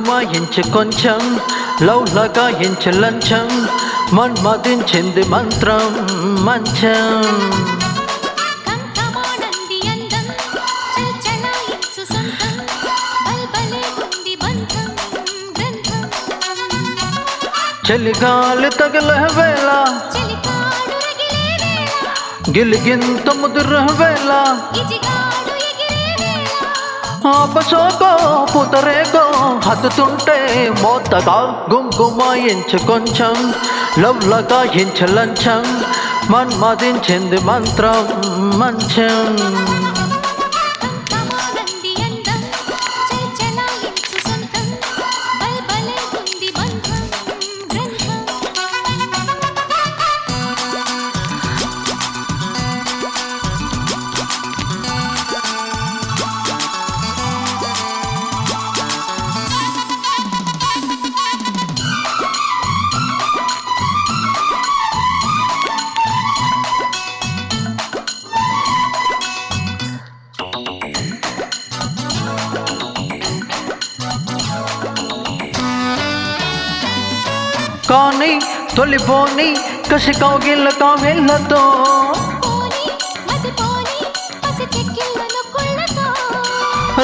గుమగుమాయించి కొంచెం లౌలగాయించి లంచం మన్మదించింది మంత్రం మంచం చలిగాలి తగిలే వేళ గిలిగింత ముదురు వేళ ఆపసోకో పుతరేకో హత్తుతుంటే మోతగా గుంగుమాయించి కొంచెం లవ్లగాయించి లంచం మన్మదించింది మంత్రం మంచం కానీ తొలిపోని కసి కౌగిళ్ళ కావిళ్ళతో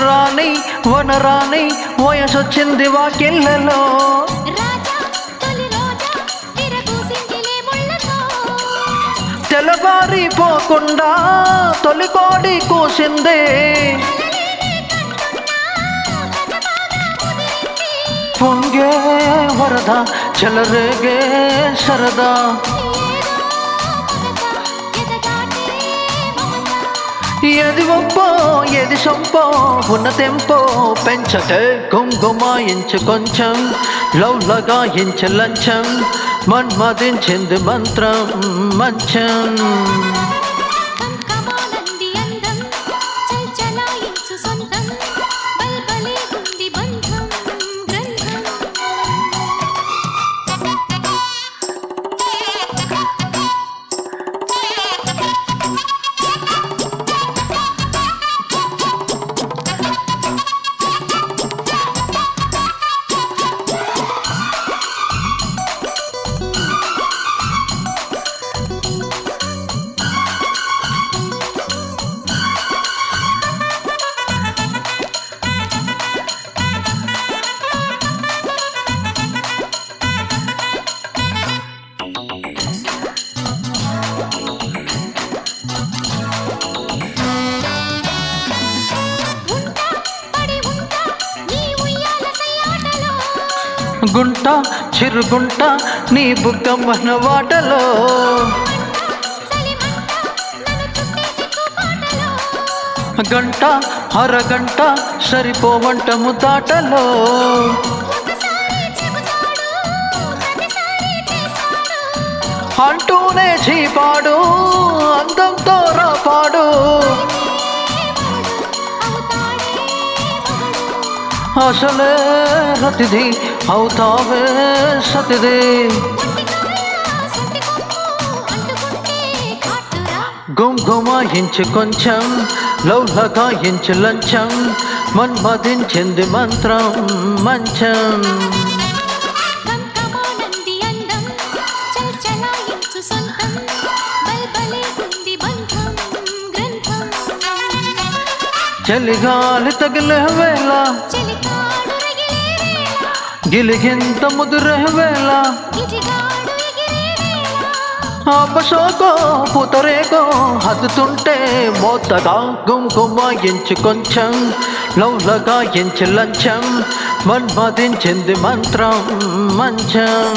రాణి వనరాణి వయసొచ్చింది వాకిళ్ళలో తెల్లవారిపోకుండా తొలికోడి కూసిందే పొంగే వరద చెలరేగే సరదా ఏది ఒప్పో ఏది సొంపో ఉన్న తెంపో పెంచటే గుంగుమాయించి కొంచెం లవ్లగాయించి లంచం మన్మదించింది మంత్రం మంచం గుంట చిరుగుంట నీ బుగ్గమ్మన వాటలో గంట అరగంట సరిపోవంట ముతాటలో అంటూనే చీపాడు అందంతో రాపాడు అసలే రతిది అవుతావే సతిది గుంగుమాయించి కొంచెం లౌలగాయించి లంచం మన్మదించింది మంత్రం మంచం చలిగాలి తగిలే వేళ గిలిగింత ముదురే వేళ ఆపసోకో పుతరేకో హత్తుతుంటే మోతగా గుంగుమాయించి కొంచెం లవ్లగాయించి లంచం మన్మదించింది మంత్రం మంచం